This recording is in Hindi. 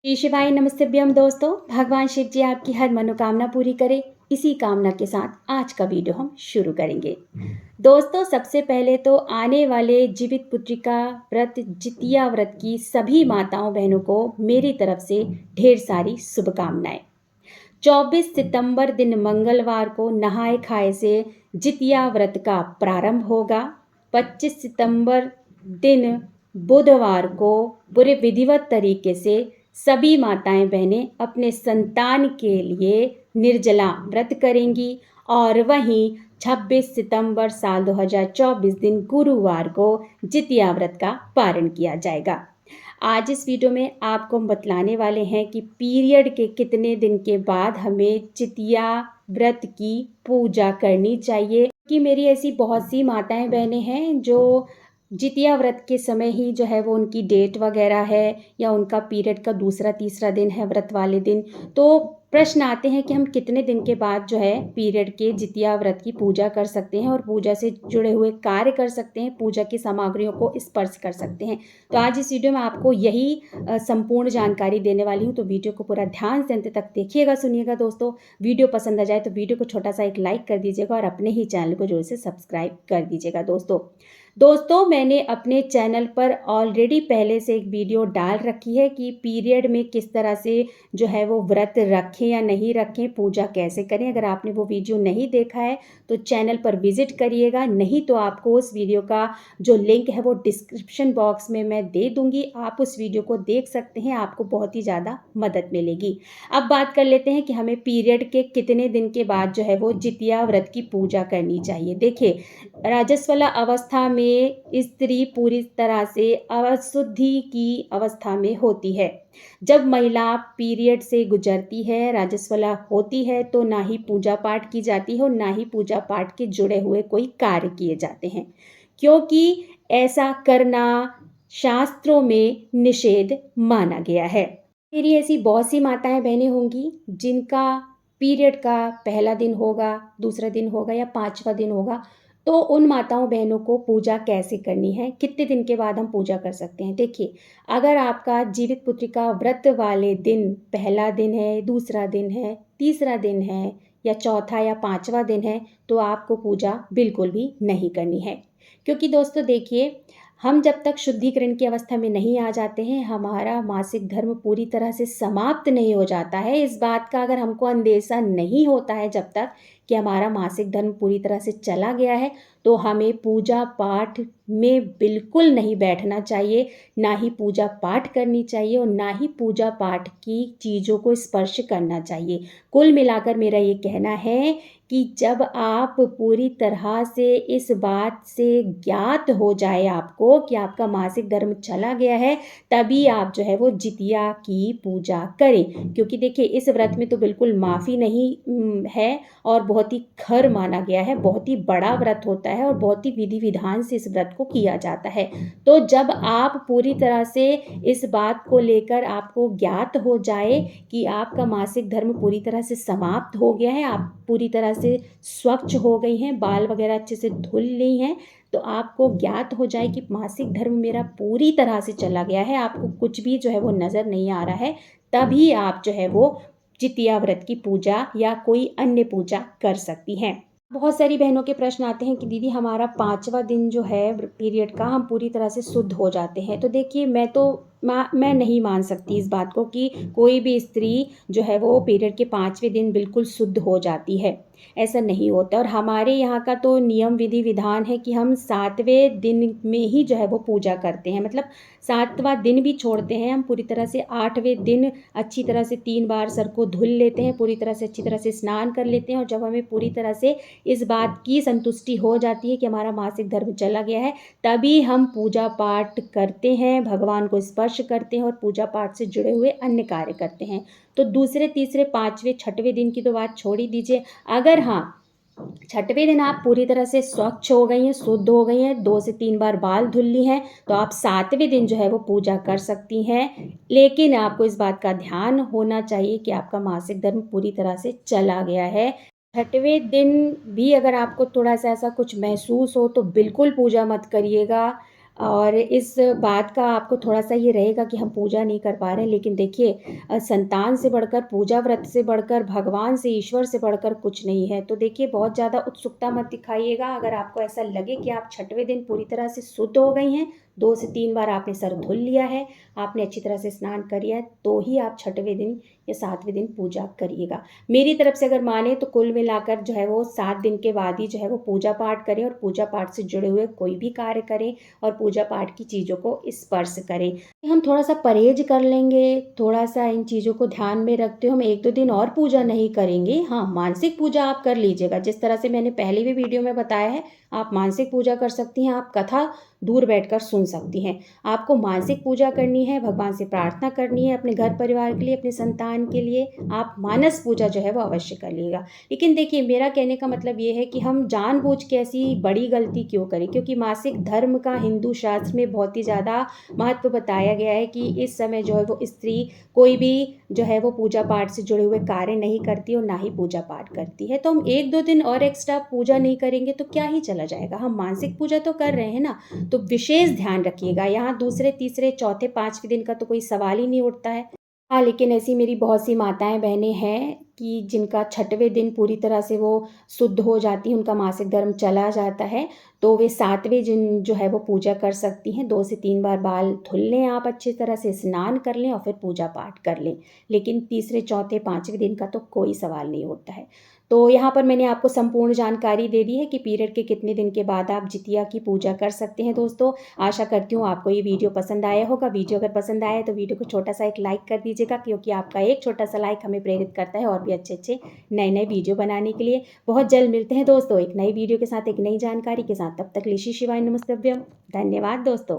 श्री शिवाय नमस्तभ्यम दोस्तों। भगवान शिव जी आपकी हर मनोकामना पूरी करें। इसी कामना के साथ आज का वीडियो हम शुरू करेंगे। दोस्तों, सबसे पहले तो आने वाले जीवित पुत्रिका व्रत जितिया व्रत की सभी माताओं बहनों को मेरी तरफ से ढेर सारी शुभकामनाएं। 24 सितंबर दिन मंगलवार को नहाए खाए से जितिया व्रत का प्रारंभ होगा। 25 सितंबर दिन बुधवार को पूरे विधिवत तरीके से सभी माताएं बहनें अपने संतान के लिए निर्जला व्रत करेंगी और वहीं 26 सितंबर साल 2024 दिन गुरुवार को जितिया व्रत का पारण किया जाएगा। आज इस वीडियो में आपको हम बतलाने वाले हैं कि पीरियड के कितने दिन के बाद हमें जितिया व्रत की पूजा करनी चाहिए। कि मेरी ऐसी बहुत सी माताएं बहनें हैं जो जितिया व्रत के समय ही जो है वो उनकी डेट वगैरह है या उनका पीरियड का दूसरा तीसरा दिन है व्रत वाले दिन, तो प्रश्न आते हैं कि हम कितने दिन के बाद जो है पीरियड के जितिया व्रत की पूजा कर सकते हैं और पूजा से जुड़े हुए कार्य कर सकते हैं, पूजा की सामग्रियों को स्पर्श कर सकते हैं। तो आज इस वीडियो में आपको यही संपूर्ण जानकारी देने वाली हूँ, तो वीडियो को पूरा ध्यान से अंत तक देखिएगा, सुनिएगा। दोस्तों, वीडियो पसंद आ जाए तो वीडियो को छोटा सा एक लाइक कर दीजिएगा और अपने ही चैनल को जरूर से सब्सक्राइब कर दीजिएगा। दोस्तों, मैंने अपने चैनल पर ऑलरेडी पहले से एक वीडियो डाल रखी है कि पीरियड में किस तरह से जो है वो व्रत रखें या नहीं रखें, पूजा कैसे करें। अगर आपने वो वीडियो नहीं देखा है तो चैनल पर विजिट करिएगा, नहीं तो आपको उस वीडियो का जो लिंक है वो डिस्क्रिप्शन बॉक्स में मैं दे दूंगी, आप उस वीडियो को देख सकते हैं, आपको बहुत ही ज़्यादा मदद मिलेगी। अब बात कर लेते हैं कि हमें पीरियड के कितने दिन के बाद जो है वो जितिया व्रत की पूजा करनी चाहिए। देखिए, रजस्वला अवस्था में स्त्री पूरी तरह से अशुद्धि की अवस्था में होती है। जब महिला पीरियड से गुजरती है, रजस्वला होती है, तो ना ही पूजा पाठ की जाती है और ना ही पूजा पाठ के जुड़े हुए कोई कार्य किए जाते हैं, क्योंकि ऐसा करना शास्त्रों में निषेध माना गया है। मेरी ऐसी बहुत सी माताएं बहनें होंगी जिनका पीरियड का पहला दिन होगा, दूसरा दिन होगा या पांचवा दिन होगा, तो उन माताओं बहनों को पूजा कैसे करनी है, कितने दिन के बाद हम पूजा कर सकते हैं। देखिए, अगर आपका जीवित पुत्रिका व्रत वाले दिन पहला दिन है, दूसरा दिन है, तीसरा दिन है या चौथा या पांचवा दिन है, तो आपको पूजा बिल्कुल भी नहीं करनी है। क्योंकि दोस्तों देखिए, हम जब तक शुद्धिकरण की अवस्था में नहीं आ जाते हैं, हमारा मासिक धर्म पूरी तरह से समाप्त नहीं हो जाता है। इस बात का अगर हमको अंदेशा नहीं होता है जब तक कि हमारा मासिक धर्म पूरी तरह से चला गया है, तो हमें पूजा पाठ में बिल्कुल नहीं बैठना चाहिए, ना ही पूजा पाठ करनी चाहिए और ना ही पूजा पाठ की चीज़ों को स्पर्श करना चाहिए। कुल मिलाकर मेरा ये कहना है कि जब आप पूरी तरह से इस बात से ज्ञात हो जाए आपको कि आपका मासिक धर्म चला गया है, तभी आप जो है वो जितिया की पूजा करें। क्योंकि देखिए, इस व्रत में तो बिल्कुल माफ़ी नहीं है और बहुत ही खर माना गया है, बहुत ही बड़ा व्रत होता है और बहुत ही विधि विधान से इस व्रत को किया जाता है। तो जब आप पूरी तरह से इस बात को लेकर आपको ज्ञात हो जाए कि आपका मासिक धर्म पूरी तरह से समाप्त हो गया है, आप पूरी तरह से स्वच्छ हो गई हैं, बाल वगैरह अच्छे से धुल ली हैं, तो आपको ज्ञात हो जाए कि मासिक धर्म मेरा पूरी तरह से चला गया है, आपको कुछ भी जो है वो नज़र नहीं आ रहा है, तभी आप जो है वो जितिया व्रत की पूजा या कोई अन्य पूजा कर सकती हैं। बहुत सारी बहनों के प्रश्न आते हैं कि दीदी हमारा पांचवा दिन जो है पीरियड का, हम पूरी तरह से शुद्ध हो जाते हैं। तो देखिए, मैं नहीं मान सकती इस बात को कि कोई भी स्त्री जो है वो पीरियड के पांचवें दिन बिल्कुल शुद्ध हो जाती है, ऐसा नहीं होता। और हमारे यहाँ का तो नियम विधि विधान है कि हम 7वें दिन में ही जो है वो पूजा करते हैं, मतलब 7वां दिन भी छोड़ते हैं हम, पूरी तरह से 8वें दिन अच्छी तरह से 3 बार सर को धुल लेते हैं, पूरी तरह से अच्छी तरह से स्नान कर लेते हैं। और जब हमें पूरी तरह से इस बात की संतुष्टि हो जाती है कि हमारा मासिक धर्म चला गया है, तभी हम पूजा पाठ करते हैं, भगवान को स्पर्श करते हैं और पूजा पाठ से जुड़े हुए अन्य कार्य करते हैं। तो दूसरे तीसरे पांचवें छठवें दिन की तो बात छोड़ ही दीजिए। अगर हाँ, छठवें दिन आप पूरी तरह से स्वच्छ हो गई हैं, शुद्ध हो गई हैं, 2 से 3 बार बाल धुल ली हैं, तो आप 7वें दिन जो है वो पूजा कर सकती हैं। लेकिन आपको इस बात का ध्यान होना चाहिए कि आपका मासिक धर्म पूरी तरह से चला गया है। छठवें दिन भी अगर आपको थोड़ा सा ऐसा कुछ महसूस हो तो बिल्कुल पूजा मत करिएगा। और इस बात का आपको थोड़ा-सा ये रहेगा कि हम पूजा नहीं कर पा रहे हैं, लेकिन देखिए संतान से बढ़कर, पूजा व्रत से बढ़कर, भगवान से, ईश्वर से बढ़कर कुछ नहीं है। तो देखिए बहुत ज़्यादा उत्सुकता मत दिखाइएगा। अगर आपको ऐसा लगे कि आप छठवें दिन पूरी तरह से शुद्ध हो गई हैं, 2 से 3 बार आपने सर धुल लिया है, आपने अच्छी तरह से स्नान कर लिया है, तो ही आप छठवें दिन या 7वें दिन पूजा करिएगा। मेरी तरफ से अगर माने तो कुल मिलाकर जो है वो 7 दिन के बाद ही जो है वो पूजा पाठ करें, और पूजा पाठ से जुड़े हुए कोई भी कार्य करें और पूजा पाठ की चीज़ों को स्पर्श करें। हम थोड़ा-सा परहेज कर लेंगे, थोड़ा-सा इन चीज़ों को ध्यान में रखते हुए हम 1-2 दिन और पूजा नहीं करेंगे। हाँ, मानसिक पूजा आप कर लीजिएगा, जिस तरह से मैंने पहले भी वीडियो में बताया है, आप मानसिक पूजा कर सकती हैं, आप कथा दूर बैठकर सुन सकती हैं। आपको मानसिक पूजा करनी है, भगवान से प्रार्थना करनी है अपने घर परिवार के लिए, अपने संतान के लिए, आप मानस पूजा जो है वो अवश्य कर लीजिएगा। लेकिन देखिए मेरा कहने का मतलब ये है कि हम जानबूझ के ऐसी बड़ी गलती क्यों करें, क्योंकि मासिक धर्म का हिंदू शास्त्र में बहुत ही ज़्यादा महत्व बताया गया है कि इस समय जो है वो स्त्री कोई भी जो है वो पूजा पाठ से जुड़े हुए कार्य नहीं करती और ना ही पूजा पाठ करती है। तो हम 1-2 दिन और एक्स्ट्रा पूजा नहीं करेंगे तो क्या ही चला जाएगा। हम मानसिक पूजा तो कर रहे हैं ना, तो विशेष ध्यान रखिएगा। यहाँ दूसरे, तीसरे, चौथे, 5वें दिन का तो कोई सवाल ही नहीं उठता है। हाँ, लेकिन ऐसी मेरी बहुत सी माताएँ बहनें हैं कि जिनका छठवें दिन पूरी तरह से वो शुद्ध हो जाती हैं, उनका मासिक धर्म चला जाता है, तो वे 7वें दिन जो है वो पूजा कर सकती हैं। 2 से 3 बार बाल धुल लें आप अच्छी तरह से, स्नान कर लें और फिर पूजा पाठ कर लें। लेकिन तीसरे, चौथे, 5वें दिन का तो कोई सवाल नहीं उठता है। तो यहाँ पर मैंने आपको संपूर्ण जानकारी दे दी है कि पीरियड के कितने दिन के बाद आप जितिया की पूजा कर सकते हैं दोस्तों। आशा करती हूँ आपको ये वीडियो पसंद आया होगा। वीडियो अगर पसंद आया तो वीडियो को छोटा-सा एक लाइक कर दीजिएगा, क्योंकि आपका एक छोटा-सा लाइक हमें प्रेरित करता है और भी अच्छे-अच्छे नए-नए वीडियो बनाने के लिए। बहुत जल्द मिलते हैं दोस्तों एक नई वीडियो के साथ, एक नई जानकारी के साथ। तब तक के लिए श्री शिवाय नमस्तुभ्यम। धन्यवाद दोस्तों।